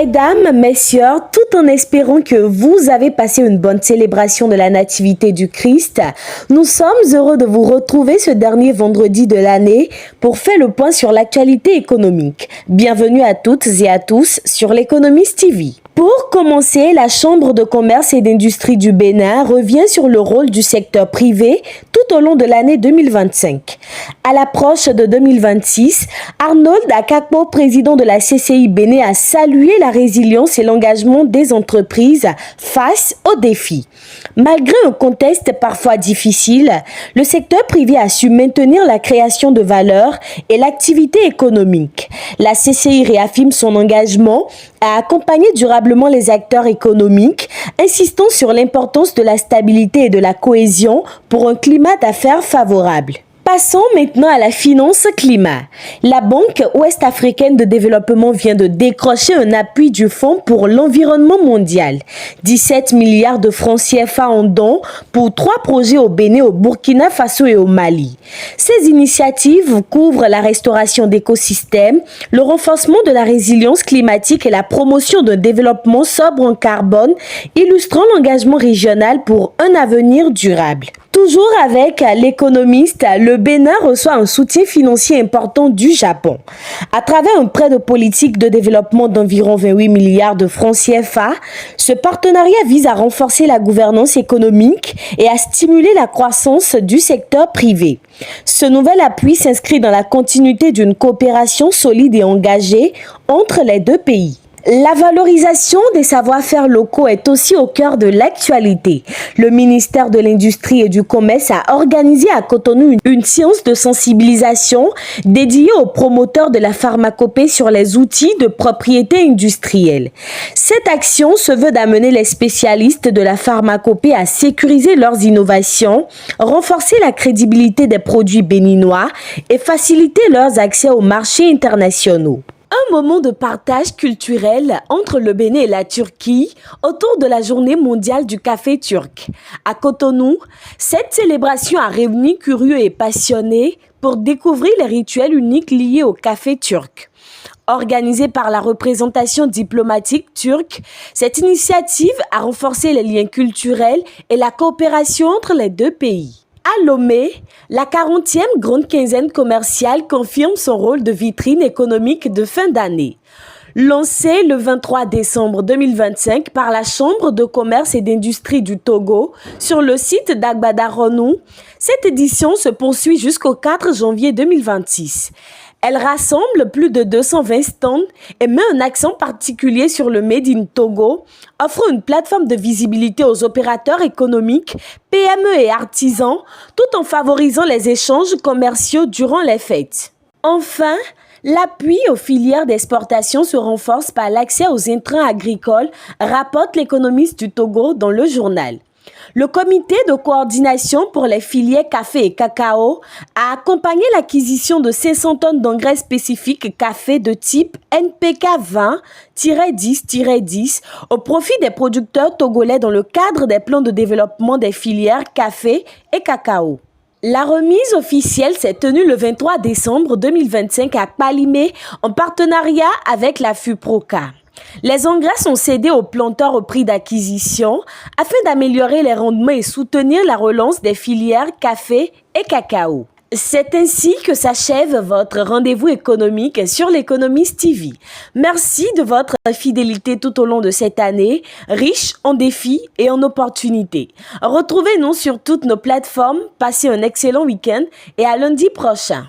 Mesdames, messieurs, tout en espérant que vous avez passé une bonne célébration de la Nativité du Christ, nous sommes heureux de vous retrouver ce dernier vendredi de l'année pour faire le point sur l'actualité économique. Bienvenue à toutes et à tous sur l'Économiste TV. Pour commencer, la Chambre de commerce et d'industrie du Bénin revient sur le rôle du secteur privé tout au long de l'année 2025. À l'approche de 2026, Arnold Akakpo, président de la CCI Bénin, a salué la résilience et l'engagement des entreprises face aux défis. Malgré un contexte parfois difficile, le secteur privé a su maintenir la création de valeur et l'activité économique. La CCI réaffirme son engagement à accompagner durablement les acteurs économiques, insistant sur l'importance de la stabilité et de la cohésion pour un climat d'affaires favorable. Passons maintenant à la finance climat. La Banque ouest-africaine de développement vient de décrocher un appui du Fonds pour l'environnement mondial. 17 milliards de francs CFA en dons pour 3 projets au Bénin, au Burkina Faso et au Mali. Ces initiatives couvrent la restauration d'écosystèmes, le renforcement de la résilience climatique et la promotion d'un développement sobre en carbone, illustrant l'engagement régional pour un avenir durable. Toujours avec l'Économiste, le Bénin reçoit un soutien financier important du Japon. À travers un prêt de politique de développement d'environ 28 milliards de francs CFA, ce partenariat vise à renforcer la gouvernance économique et à stimuler la croissance du secteur privé. Ce nouvel appui s'inscrit dans la continuité d'une coopération solide et engagée entre les deux pays. La valorisation des savoir-faire locaux est aussi au cœur de l'actualité. Le ministère de l'Industrie et du Commerce a organisé à Cotonou une séance de sensibilisation dédiée aux promoteurs de la pharmacopée sur les outils de propriété industrielle. Cette action se veut d'amener les spécialistes de la pharmacopée à sécuriser leurs innovations, renforcer la crédibilité des produits béninois et faciliter leurs accès aux marchés internationaux. Un moment de partage culturel entre le Bénin et la Turquie autour de la journée mondiale du café turc. À Cotonou, cette célébration a réuni curieux et passionnés pour découvrir les rituels uniques liés au café turc. Organisée par la représentation diplomatique turque, cette initiative a renforcé les liens culturels et la coopération entre les deux pays. À Lomé, la 40e grande quinzaine commerciale confirme son rôle de vitrine économique de fin d'année. Lancée le 23 décembre 2025 par la Chambre de commerce et d'industrie du Togo sur le site d'Agbada-Ronou, cette édition se poursuit jusqu'au 4 janvier 2026. Elle rassemble plus de 220 stands et met un accent particulier sur le Made in Togo, offrant une plateforme de visibilité aux opérateurs économiques, PME et artisans, tout en favorisant les échanges commerciaux durant les fêtes. Enfin, l'appui aux filières d'exportation se renforce par l'accès aux intrants agricoles, rapporte l'Économiste du Togo dans le journal. Le comité de coordination pour les filières café et cacao a accompagné l'acquisition de 500 tonnes d'engrais spécifiques café de type NPK 20-10-10 au profit des producteurs togolais dans le cadre des plans de développement des filières café et cacao. La remise officielle s'est tenue le 23 décembre 2025 à Palimé en partenariat avec la FUPROCA. Les engrais sont cédés aux planteurs au prix d'acquisition afin d'améliorer les rendements et soutenir la relance des filières café et cacao. C'est ainsi que s'achève votre rendez-vous économique sur l'Économiste TV. Merci de votre fidélité tout au long de cette année, riche en défis et en opportunités. Retrouvez-nous sur toutes nos plateformes, passez un excellent week-end et à lundi prochain.